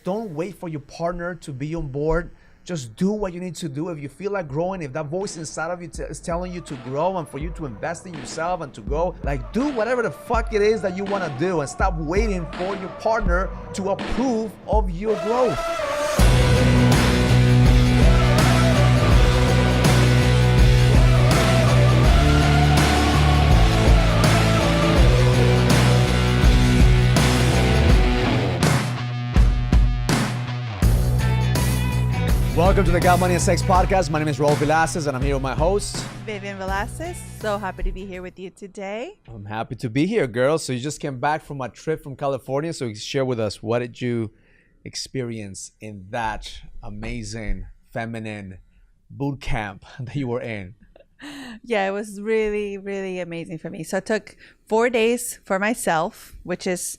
don't wait for your partner to be on board. Just do what you need to do. If you feel like growing, if that voice inside of you is telling you to grow and for you to invest in yourself and to go, like, do whatever the fuck it is that you want to do, and stop waiting for your partner to approve of your growth. Welcome to the Got Money and Sex podcast. My name is Raul Villacis, and I'm here with my host, Vivian Villacis. So happy to be here with you today. I'm happy to be here, girl. So you just came back from a trip from California. So share with us, what did you experience in that amazing feminine boot camp that you were in? Yeah, it was really, really amazing for me. So I took 4 days for myself, which is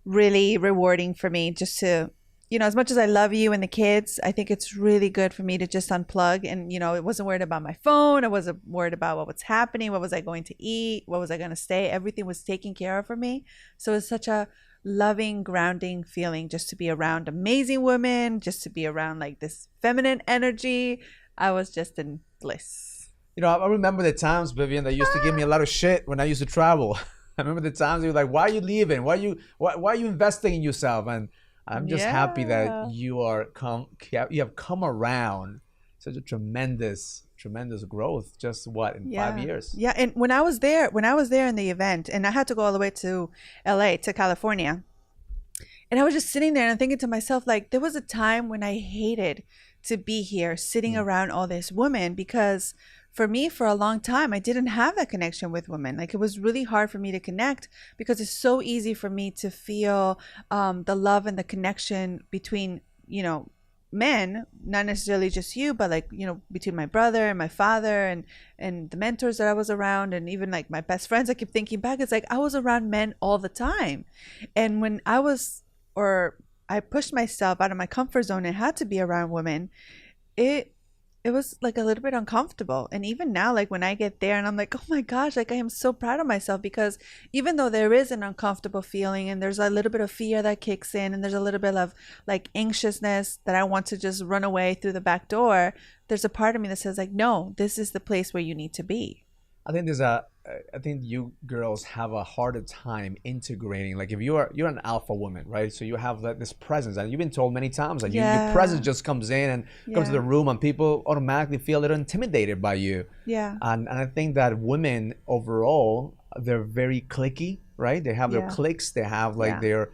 really rewarding for me, just to, you know, as much as I love you and the kids, I think it's really good for me to just unplug. And, you know, I wasn't worried about my phone. I wasn't worried about what was happening. What was I going to eat? What was I going to stay? Everything was taken care of for me. So it's such a loving, grounding feeling just to be around amazing women, just to be around like this feminine energy. I was just in bliss. You know, I remember the times, Vivian, that used to give me a lot of shit when I used to travel. I remember the times you were like, why are you leaving? Why are you investing in yourself? And I'm just happy that you have come around such a tremendous growth. Just in 5 years? Yeah, and when I was there in the event, and I had to go all the way to LA, to California, and I was just sitting there and I'm thinking to myself, like, there was a time when I hated to be here sitting around all these women, because for me, for a long time, I didn't have that connection with women. Like, it was really hard for me to connect, because it's so easy for me to feel the love and the connection between, you know, men, not necessarily just you, but like, you know, between my brother and my father and the mentors that I was around, and even like my best friends. I keep thinking back, it's like I was around men all the time. And when I pushed myself out of my comfort zone and had to be around women, it was like a little bit uncomfortable. And even now, like when I get there and I'm like, oh my gosh, like I am so proud of myself, because even though there is an uncomfortable feeling and there's a little bit of fear that kicks in, and there's a little bit of like anxiousness that I want to just run away through the back door, there's a part of me that says like, no, this is the place where you need to be. I think you girls have a harder time integrating. Like if you're an alpha woman, right? So you have this presence, and you've been told many times that your presence just comes in and comes to the room, and people automatically feel a little intimidated by you. Yeah. And I think that women overall, they're very cliquey, right? They have their cliques, they have like their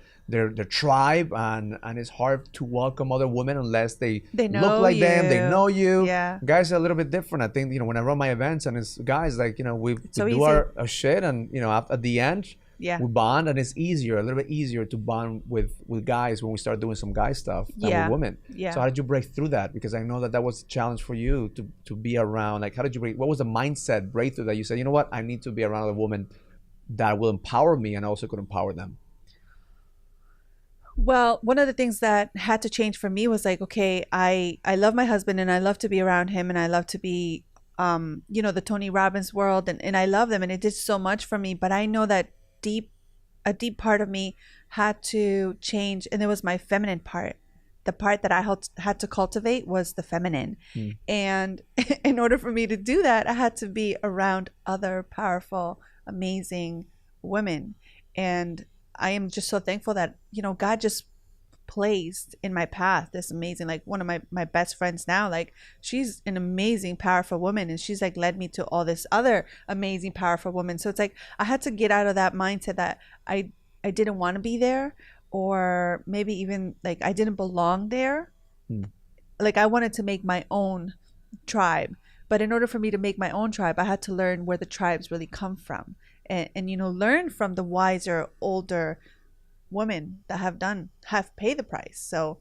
tribe, and it's hard to welcome other women unless they look like them, they know you. Yeah. Guys are a little bit different. I think, you know, when I run my events and it's guys, like, you know, we do our shit, and, you know, at the end, we bond, and it's a little bit easier to bond with guys when we start doing some guy stuff than with women. Yeah. So how did you break through that? Because I know that was a challenge for you to be around. Like, what was the mindset breakthrough that you said, you know what, I need to be around a woman that will empower me and also could empower them? Well, one of the things that had to change for me was like, okay, I love my husband and I love to be around him, and I love to be, you know, the Tony Robbins world, and I love them, and it did so much for me. But I know that a deep part of me had to change, and it was my feminine part. The part that I had to cultivate was the feminine. And in order for me to do that, I had to be around other powerful, amazing women. And I am just so thankful that, you know, God just placed in my path this amazing, like one of my best friends now, like she's an amazing, powerful woman, and she's like led me to all this other amazing, powerful women. So it's like I had to get out of that mindset that I didn't want to be there, or maybe even like I didn't belong there. Like I wanted to make my own tribe. But in order for me to make my own tribe, I had to learn where the tribes really come from. And you know, learn from the wiser, older women that have paid the price. So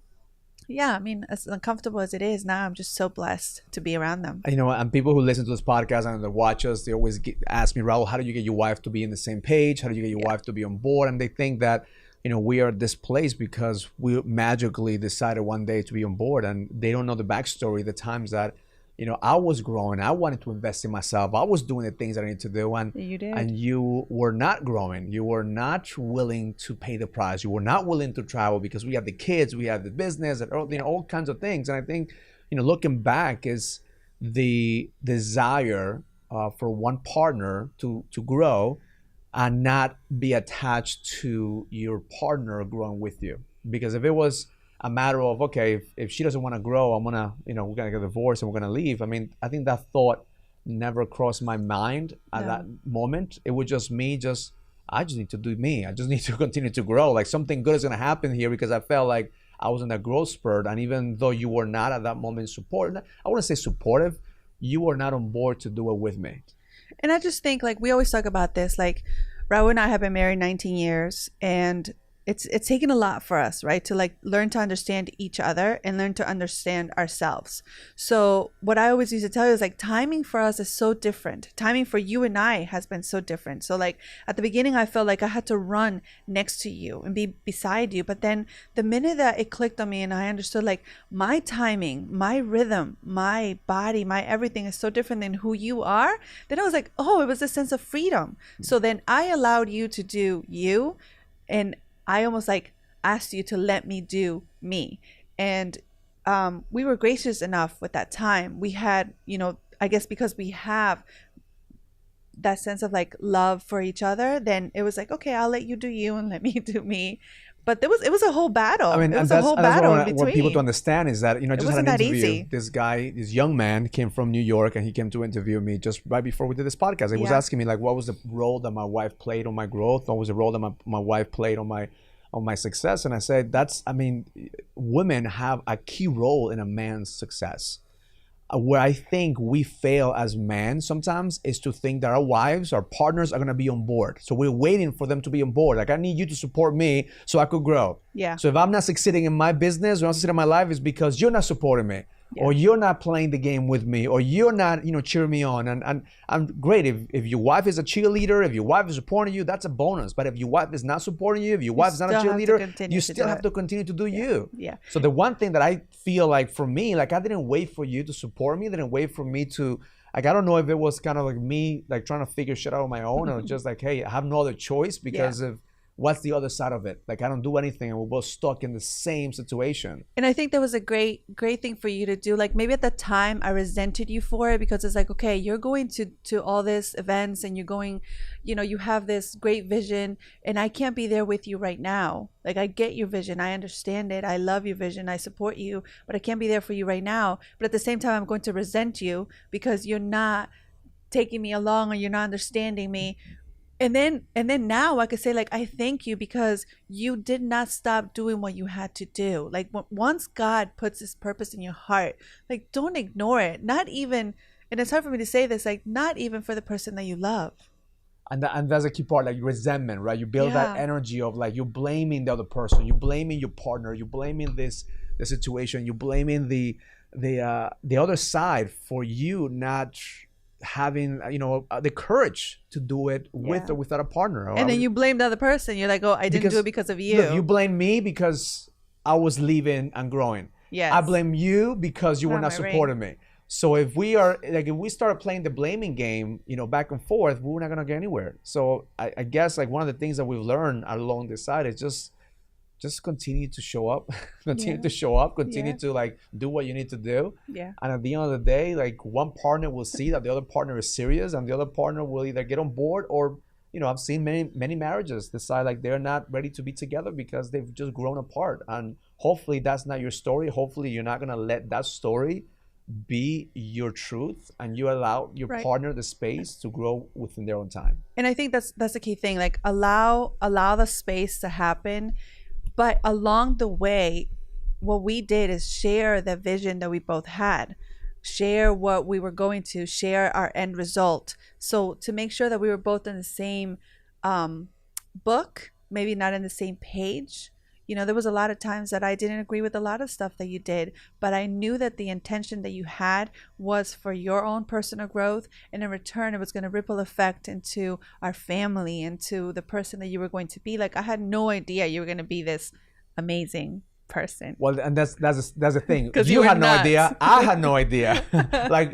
yeah, I mean, as uncomfortable as it is now, I'm just so blessed to be around them. You know, and people who listen to this podcast and they watch us, they always ask me, Raul, how do you get your wife to be in the same page? How do you get your wife to be on board? And they think that, you know, we are this place because we magically decided one day to be on board, and they don't know the backstory, the times that, I was growing. I wanted to invest in myself. I was doing the things that I need to do, and you did. And you were not growing. You were not willing to pay the price. You were not willing to travel because we had the kids, we had the business, and all kinds of things. And I think, looking back, is the desire for one partner to grow and not be attached to your partner growing with you. Because if it was a matter of, okay, if she doesn't want to grow, we're gonna get divorced and we're gonna leave. I mean, I think that thought never crossed my mind at that moment. It was just me, I just need to do me. I just need to continue to grow. Like, something good is gonna happen here, because I felt like I was in a growth spurt. And even though you were not at that moment supportive, I wouldn't say supportive, you were not on board to do it with me. And I just think, like, we always talk about this, like, Raul and I have been married 19 years, and it's taken a lot for us, right, to like learn to understand each other and learn to understand ourselves. So what I always used to tell you is, like, timing for us is so different. Timing for you and I has been so different. So, like, at the beginning, I felt like I had to run next to you and be beside you. But then the minute that it clicked on me and I understood, like, my timing, my rhythm, my body, my everything is so different than who you are, then I was like, oh, it was a sense of freedom. So then I allowed you to do you, and I almost like asked you to let me do me. And we were gracious enough with that time. We had, I guess because we have that sense of like love for each other, then it was like, okay, I'll let you do you and let me do me. But it was a whole battle. I mean, it was a whole battle in between. What people to understand is that, I just had an interview. Easy. This guy, this young man came from New York, and he came to interview me just right before we did this podcast. He was asking me, like, what was the role that my wife played on my growth? What was the role that my wife played on my success? And I said, women have a key role in a man's success. Where I think we fail as men sometimes is to think that our wives, our partners, are going to be on board. So we're waiting for them to be on board. Like, I need you to support me so I could grow. Yeah. So if I'm not succeeding in my business or not succeeding in my life, it's because you're not supporting me. Yeah. Or you're not playing the game with me, or you're not, cheering me on. And I'm great. If your wife is a cheerleader, if your wife is supporting you, that's a bonus. But if your wife is not supporting you, if your wife is not a cheerleader, you still have to continue to do you. Yeah. So the one thing that I feel like, for me, like, I didn't wait for you to support me. I didn't wait for me to, like, I don't know if it was kind of like me, like, trying to figure shit out on my own, or just like, hey, I have no other choice because of what's the other side of it? Like, I don't do anything, and we're both stuck in the same situation. And I think that was a great thing for you to do. Like, maybe at the time I resented you for it, because it's like, okay, you're going to all these events, and you're going, you have this great vision, and I can't be there with you right now. Like, I get your vision. I understand it. I love your vision. I support you, but I can't be there for you right now. But at the same time, I'm going to resent you because you're not taking me along, or you're not understanding me. And then now I could say, like, I thank you because you did not stop doing what you had to do. Like, once God puts his purpose in your heart, like, don't ignore it. Not even, and it's hard for me to say this, like, not even for the person that you love. And that's a key part, like resentment, right? You build that energy of, like, you're blaming the other person, you're blaming your partner, you're blaming the situation, you're blaming the other side for you not having the courage to do it with or without a partner. And then you blame the other person. You're like, oh, I didn't do it because of you. Look, you blame me because I was leaving and growing. Yes. I blame you because you were not supporting me. So if we start playing the blaming game, back and forth, we're not gonna get anywhere. So I guess, like, one of the things that we've learned along this side is just continue to show up, continue to, like, do what you need to do. Yeah. And at the end of the day, like, one partner will see that the other partner is serious, and the other partner will either get on board, or, I've seen many marriages decide, like, they're not ready to be together because they've just grown apart. And hopefully that's not your story. Hopefully you're not going to let that story be your truth, and you allow your partner the space to grow within their own time. And I think that's the key thing. Like, allow the space to happen. But along the way, what we did is share the vision that we both had, share what we were going to, share our end result. So to make sure that we were both in the same book, maybe not in the same page. There was a lot of times that I didn't agree with a lot of stuff that you did, but I knew that the intention that you had was for your own personal growth, and in return, it was going to ripple effect into our family, into the person that you were going to be. Like, I had no idea you were going to be this amazing person. Well, and that's the thing. You had no idea. I had no idea. Like,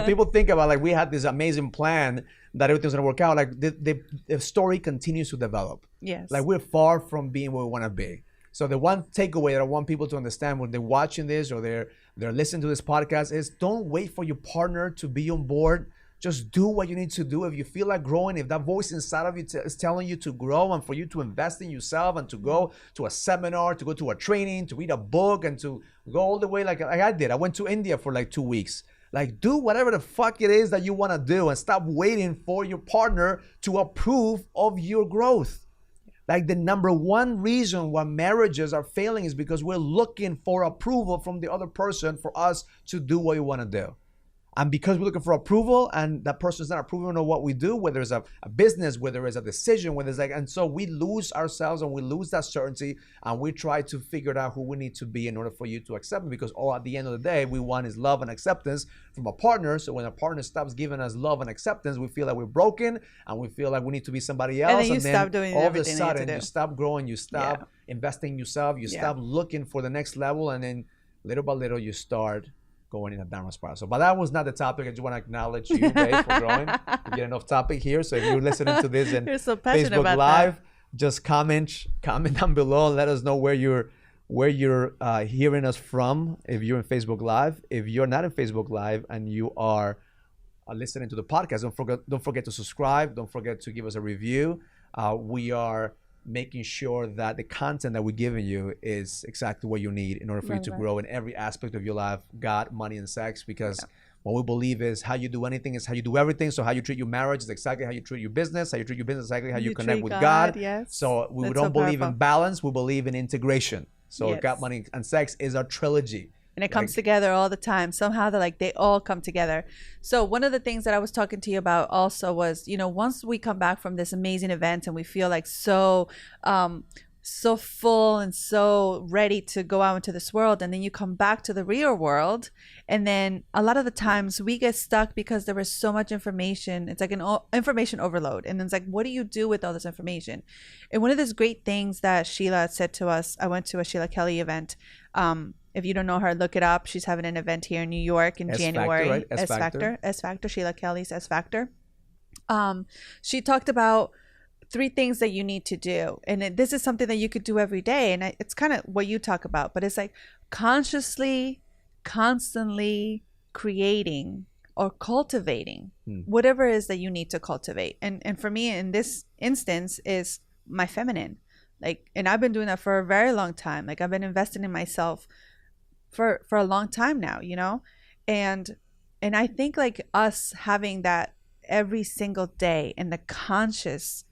people think about, like, we had this amazing plan that everything's gonna work out. Like, the story continues to develop. Yes. Like, we're far from being where we want to be. So the one takeaway that I want people to understand when they're watching this or they're listening to this podcast is, don't wait for your partner to be on board. Just do what you need to do. If you feel like growing, if that voice inside of you is telling you to grow and for you to invest in yourself and to go to a seminar, to go to a training, to read a book, and to go all the way like I did. I went to India for like 2 weeks. Like, do whatever the fuck it is that you want to do and stop waiting for your partner to approve of your growth. Like, the number one reason why marriages are failing is because we're looking for approval from the other person for us to do what we want to do. And because we're looking for approval and that person's not approving of what we do, whether it's a business, whether it's a decision, whether it's like, and so we lose ourselves and we lose that certainty and we try to figure out who we need to be in order for you to accept me, because all at the end of the day, we want is love and acceptance from a partner. So when a partner stops giving us love and acceptance, we feel like we're broken and we feel like we need to be somebody else. And then stop doing all of a everything sudden you stop growing, you stop investing in yourself, you stop looking for the next level, and then little by little you start going in a downward spiral. So, but that was not the topic. I just want to acknowledge you, babe, for growing. We get enough topic here. So if you're listening to this in Facebook Live, just comment down below and let us know where you're hearing us from. If you're in Facebook Live, if you're not in Facebook Live and you are listening to the podcast, don't forget to subscribe. Don't forget to give us a review. We are making sure that the content that we're giving you is exactly what you need in order for you to grow in every aspect of your life, God, money, and sex, because what we believe is how you do anything is how you do everything. So how you treat your marriage is exactly how you treat your business. How you treat your business is exactly how you connect with God. Yes. So we don't believe in balance. We believe in integration. So God, money, and sex is our trilogy. And it comes together all the time. Somehow they all come together. So one of the things that I was talking to you about also was, once we come back from this amazing event and we feel like so full and so ready to go out into this world, and then you come back to the real world, and then a lot of the times we get stuck because there is so much information. It's like an information overload, and it's like, what do you do with all this information? And one of those great things that Sheila said to us, I went to a Sheila Kelly event. If you don't know her, look it up. She's having an event here in New York in January. Right? S Factor, Sheila Kelly's S Factor. She talked about 3 things that you need to do. And this is something that you could do every day. And it's kind of what you talk about, but it's like consciously, constantly creating or cultivating whatever it is that you need to cultivate. And for me in this instance is my feminine. Like, and I've been doing that for a very long time. Like, I've been investing in myself for a long time now, and I think like us having that every single day and the conscious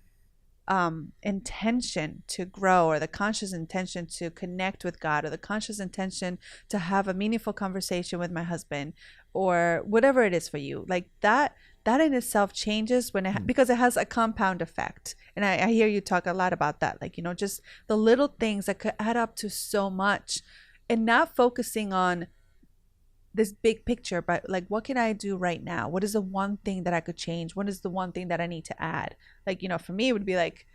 intention to grow, or the conscious intention to connect with God, or the conscious intention to have a meaningful conversation with my husband, or whatever it is for you, like that in itself changes when because it has a compound effect. And I hear you talk a lot about that, like, just the little things that could add up to so much, and not focusing on this big picture, but like, what can I do right now? What is the one thing that I could change? What is the one thing that I need to add? Like, for me, it would be like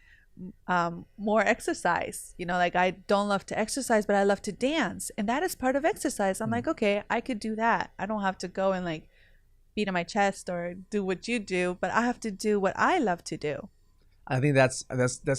more exercise. Like, I don't love to exercise, but I love to dance, and that is part of exercise. I'm like, okay, I could do that. I don't have to go and like beat on my chest or do what you do, but I have to do what I love to do. I think that's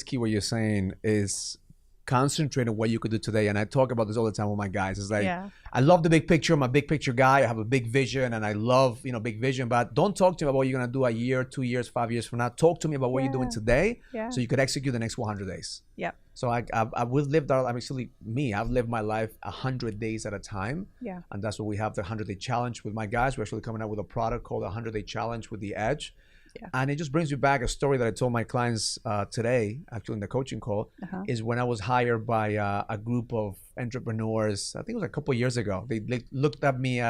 key. What you're saying is concentrate on what you could do today. And I talk about this all the time with my guys. It's like, I love the big picture. I'm a big picture guy. I have a big vision, and I love, big vision, but don't talk to me about what you're going to do a year, 2 years, 5 years from now. Talk to me about what you're doing today so you could execute the next 100 days. Yeah. So I've lived my life 100 days at a time. Yeah. And that's what we have, the 100-day challenge with my guys. We're actually coming out with a product called the 100-day challenge with the Edge. Yeah. And it just brings me back a story that I told my clients today, actually in the coaching call, is when I was hired by a group of entrepreneurs. I think it was a couple of years ago. They looked at me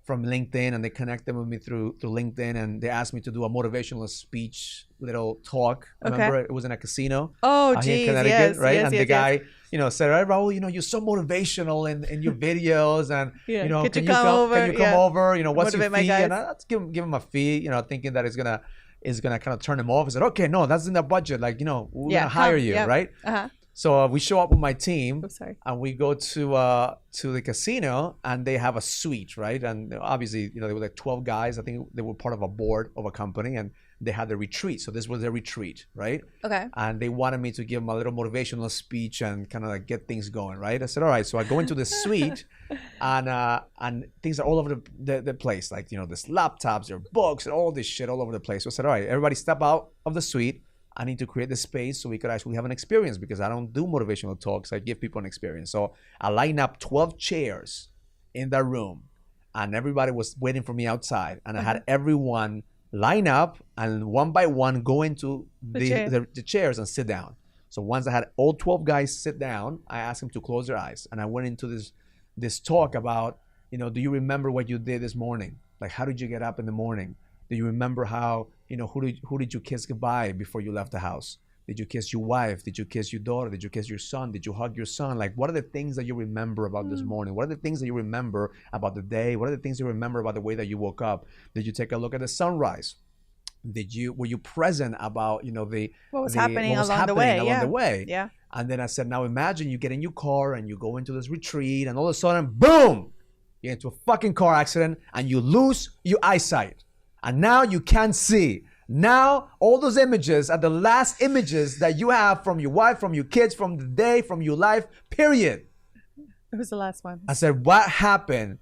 from LinkedIn, and they connected with me through LinkedIn, and they asked me to do a motivational speech little talk. Remember, it was in a casino. Oh, here in Connecticut, right? And the guy, said, "All right, Raul, you're so motivational in your videos, and can you come over? What's your fee?" And I had to give him a fee, thinking that it's gonna kind of turn him off. I said, "Okay, no, that's in the budget. Like, we're gonna hire you, right?" So we show up with my team, and we go to the casino, and they have a suite, right? And obviously, there were like 12 guys. I think they were part of a board of a company, and they had the retreat. So this was their retreat, right? Okay. And they wanted me to give them a little motivational speech and kind of like get things going, right? I said, all right. So I go into the suite, and things are all over the place. Like, there's laptops, there are books, and all this shit all over the place. So I said, all right, everybody step out of the suite. I need to create the space so we could actually have an experience, because I don't do motivational talks. I give people an experience. So I line up 12 chairs in that room, and everybody was waiting for me outside. And I had everyone line up and one by one go into the chairs and sit down. So once I had all 12 guys sit down, I asked them to close their eyes. And I went into this talk about, do you remember what you did this morning? Like, how did you get up in the morning? Do you remember how, who did you kiss goodbye before you left the house? Did you kiss your wife? Did you kiss your daughter? Did you kiss your son? Did you hug your son? Like, what are the things that you remember about this morning? What are the things that you remember about the day? What are the things you remember about the way that you woke up? Did you take a look at the sunrise? Were you present about, what was happening along the way? Yeah. And then I said, now imagine you get in your car and you go into this retreat, and all of a sudden, boom, you get into a fucking car accident and you lose your eyesight. And now you can't see. Now all those images are the last images that you have from your wife, from your kids, from the day, from your life, period. It was the last one. I said, what happened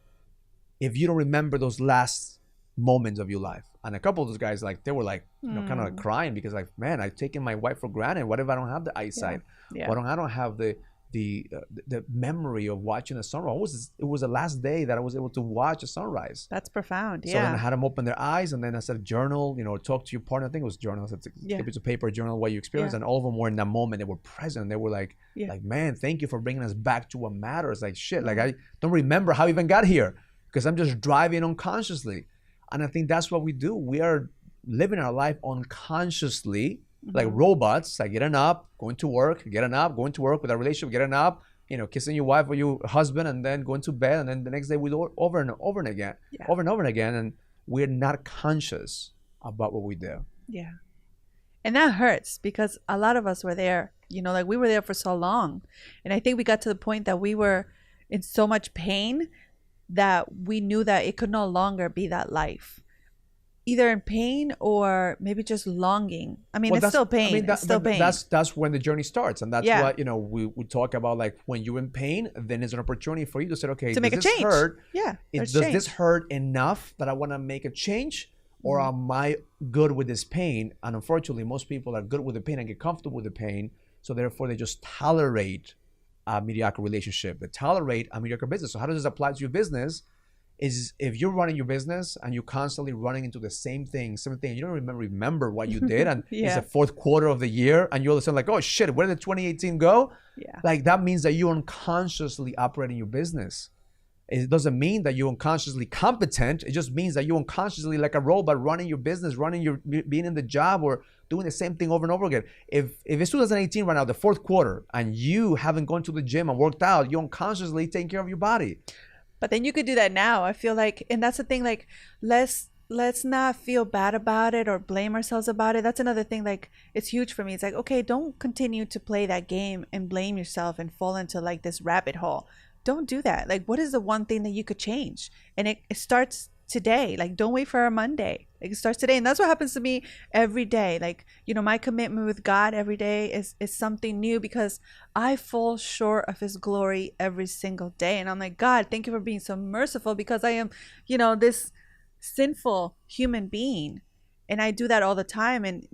if you don't remember those last moments of your life? And a couple of those guys, they were kind of like crying, because man, I've taken my wife for granted. What if I don't have the eyesight? Yeah. I don't have the memory of watching a sunrise? It was the last day that I was able to watch a sunrise. That's profound. Yeah. So then I had them open their eyes, and then I said, journal, talk to your partner. I think it was journal. I said, take a piece of paper, journal what you experienced. And all of them were in that moment. They were present. They were like, man, thank you for bringing us back to what matters. Like, shit, like I don't remember how I even got here, because I'm just driving unconsciously. And I think that's what we do. We are living our life unconsciously, like robots, like getting up, going to work, getting up, going to work with a relationship, getting up, kissing your wife or your husband, and then going to bed, and then the next day we do it over and over and again, over and over and again, and we're not conscious about what we do. Yeah. And that hurts, because a lot of us were there, we were there for so long. And I think we got to the point that we were in so much pain that we knew that it could no longer be that life. Either in pain or maybe just longing. I mean, it's still pain. It's still pain. That's when the journey starts. And that's what, we talk about, like, when you're in pain, then it's an opportunity for you to say, okay, to make a change. Hurt? Yeah. Does this hurt enough that I want to make a change? Or am I good with this pain? And unfortunately, most people are good with the pain and get comfortable with the pain. So therefore, they just tolerate a mediocre relationship. They tolerate a mediocre business. So how does this apply to your business? Is if you're running your business and you're constantly running into the same thing, you don't remember what you did, and it's the fourth quarter of the year, and you're all of a sudden like, oh shit, where did 2018 go? Yeah. Like, that means that you're unconsciously operating your business. It doesn't mean that you're unconsciously competent. It just means that you're unconsciously like a robot running your business, being in the job, or doing the same thing over and over again. If it's 2018 right now, the fourth quarter, and you haven't gone to the gym and worked out, you're unconsciously taking care of your body. But then you could do that now. I feel like, and that's the thing, like, let's not feel bad about it or blame ourselves about it. That's another thing, like, it's huge for me. It's like, okay, don't continue to play that game and blame yourself and fall into like this rabbit hole. Don't do that. Like, what is the one thing that you could change? And it starts today. Like, don't wait for a Monday. Like, it starts today. And that's what happens to me every day. Like, my commitment with God every day is something new, because I fall short of his glory every single day. And I'm like, God, thank you for being so merciful, because I am, this sinful human being. And I do that all the time. And,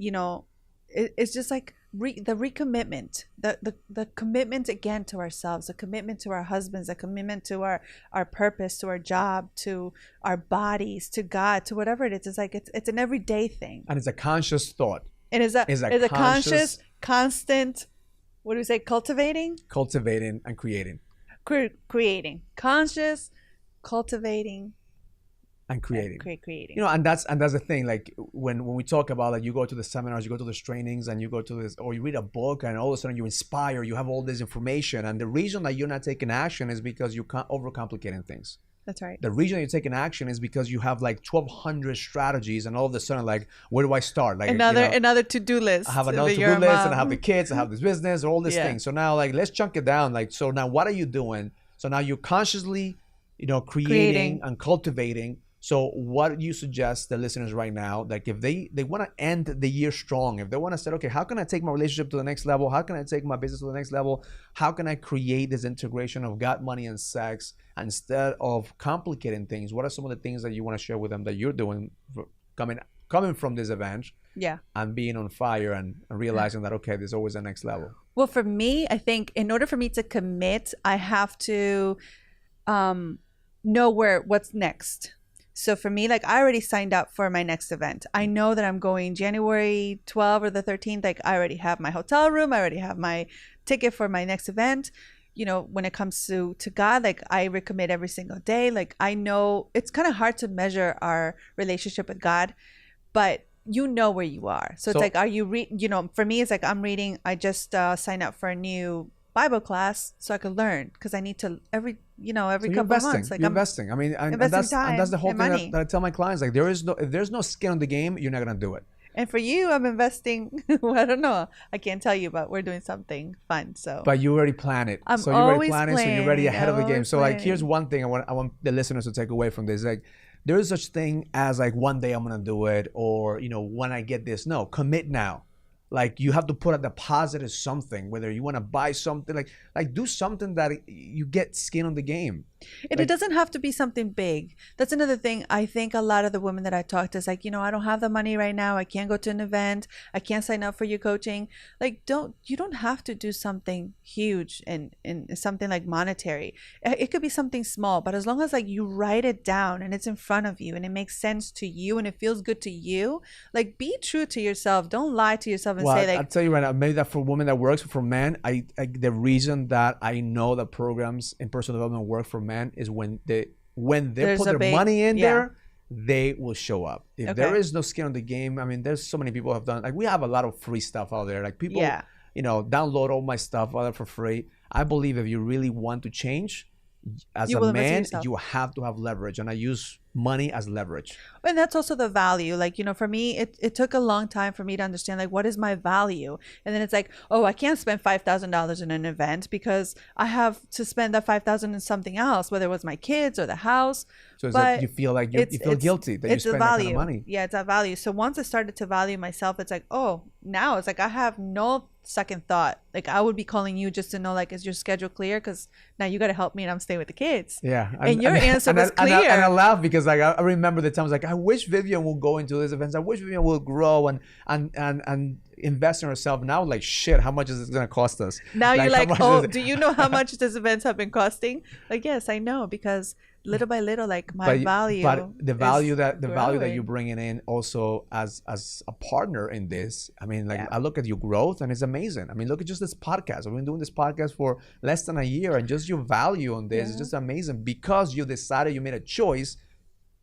it's just like the recommitment, the commitment again to ourselves, the commitment to our husbands, the commitment to our purpose, to our job, to our bodies, to God, to whatever it is. It's like it's an everyday thing, and it's a conscious thought. And it's a conscious, constant. What do we say? Cultivating and creating. Creating, conscious, cultivating. And creating. Creating. And that's the thing. Like, when we talk about, like, you go to the seminars, you go to the trainings, and you go to this, or you read a book, and all of a sudden you inspire, you have all this information, and the reason that you're not taking action is because you're overcomplicating things. That's right. The reason you're taking action is because you have like 1,200 strategies, and all of a sudden, like, where do I start? Like another to-do list. I have another to-do list, and I have the kids, I have this business, all these things. So now, like, let's chunk it down. Like, so now what are you doing? So now you're consciously, creating and cultivating. So what do you suggest the listeners right now, like if they want to end the year strong, if they want to say, okay, how can I take my relationship to the next level? How can I take my business to the next level? How can I create this integration of God, money, and sex instead of complicating things? What are some of the things that you want to share with them that you're doing coming from this event? Yeah. And being on fire and realizing that, okay, there's always a next level. Well, for me, I think in order for me to commit, I have to know what's next. So for me, like, I already signed up for my next event. I know that I'm going January 12th or the 13th. Like, I already have my hotel room. I already have my ticket for my next event. When it comes to God, like, I recommit every single day. Like, I know it's kind of hard to measure our relationship with God, but you know where you are. So it's like, are you for me, it's like I'm reading. I just signed up for a new Bible class so I could learn, because I need to every couple of months. Like, you're investing. I mean, and that's the whole thing that I tell my clients. Like, if there's no skin on the game, you're not gonna do it. And for you, I'm investing. I don't know. I can't tell you, but we're doing something fun. So. But you already plan it. So you're already planning. So you're already ahead of the game. So like, here's one thing I want the listeners to take away from this. Like, there is such thing as like one day I'm gonna do it, or when I get this. No, commit now. Like, you have to put a deposit of something, whether you want to buy something, like do something that you get skin on the game. And it doesn't have to be something big. That's another thing. I think a lot of the women that I talk to is like, I don't have the money right now. I can't go to an event. I can't sign up for your coaching. Like, you don't have to do something huge and something like monetary. It could be something small, but as long as like you write it down and it's in front of you and it makes sense to you and it feels good to you, like, be true to yourself. Don't lie to yourself and say, like, I'll tell you right now, maybe that for women that works, for men, the reason that I know that programs in personal development work for men is when they put their money in there, they will show up. If there is no skin on the game, I mean, there's so many people have done, like, we have a lot of free stuff out there. Like, people, download all my stuff out there for free. I believe if you really want to change as a man, you have to have leverage, and I use money as leverage. And that's also the value. Like, for me, it took a long time for me to understand, like, what is my value? And then it's like, oh, I can't spend $5,000 in an event because I have to spend that $5,000 in something else, whether it was my kids or the house. So it's like you feel like you feel guilty that you spend that kind of money. Yeah, it's that value. So once I started to value myself, it's like, oh, now it's like I have no second thought. Like, I would be calling you just to know, like, is your schedule clear? Because now you got to help me and I'm staying with the kids. Yeah. And your answer was clear. And I laugh because, like, I remember the times, like, I wish Vivian will go into these events. I wish Vivian will grow and invest in herself. Now, like, shit, how much is this going to cost us? Now you're like, oh, do you know how much these events have been costing? Like, yes, I know, because little by little, like, value. But the value that you're bringing in also as a partner in this. I mean, like, I look at your growth and it's amazing. I mean, look at just this podcast. I've been doing this podcast for less than a year, and just your value on this is just amazing, because you decided, you made a choice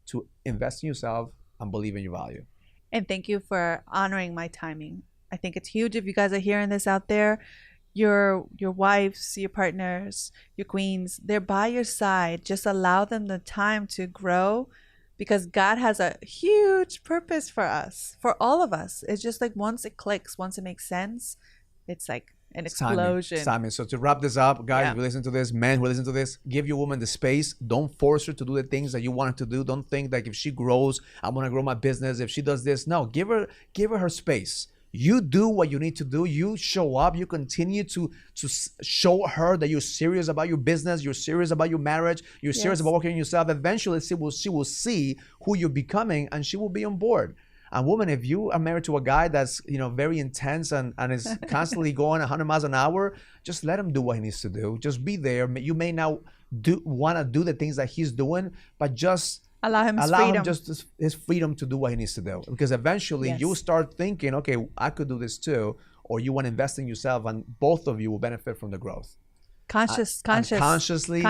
to invest in yourself and believe in your value. And thank you for honoring my timing. I think it's huge. If you guys are hearing this out there, your wives, your partners, your queens, they're by your side. Just allow them the time to grow, because God has a huge purpose for us, for all of us. It's just like, once it clicks, once it makes sense, it's like an explosion. Simon. So to wrap this up, guys, who listen to this, men who listen to this, give your woman the space. Don't force her to do the things that you want her to do. Don't think like, if she grows, I'm gonna grow my business. If she does this, no, give her her space. You do what you need to do. You show up. You continue to show her that you're serious about your business. You're serious about your marriage. You're serious about working on yourself. Eventually, she will see who you're becoming, and she will be on board. And woman, if you are married to a guy that's very intense and is constantly going 100 miles an hour, just let him do what he needs to do. Just be there. You may not want to do the things that he's doing, but just allow him just his freedom to do what he needs to do. Because eventually you start thinking, okay, I could do this too. Or you want to invest in yourself, and both of you will benefit from the growth. Consciously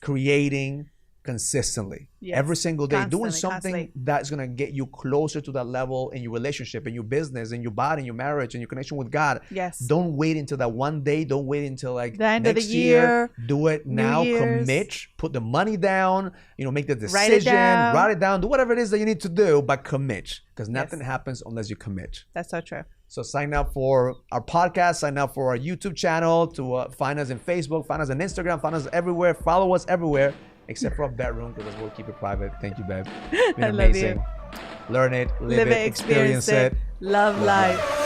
creating consistently. Yes. Every single day, doing something that's going to get you closer to that level in your relationship, in your business, in your body, in your marriage, in your connection with God. Yes. Don't wait until that one day. Don't wait until like the end next of the year. Do it now. Commit. Put the money down. Make the decision. Write it down. Do whatever it is that you need to do, but commit. Because nothing happens unless you commit. That's so true. So sign up for our podcast, sign up for our YouTube channel, to find us in Facebook, find us on Instagram, find us everywhere, follow us everywhere, except for our bedroom, because we'll keep it private. Thank you, babe. Been amazing. Love you. Learn it, live it, experience it. Love life.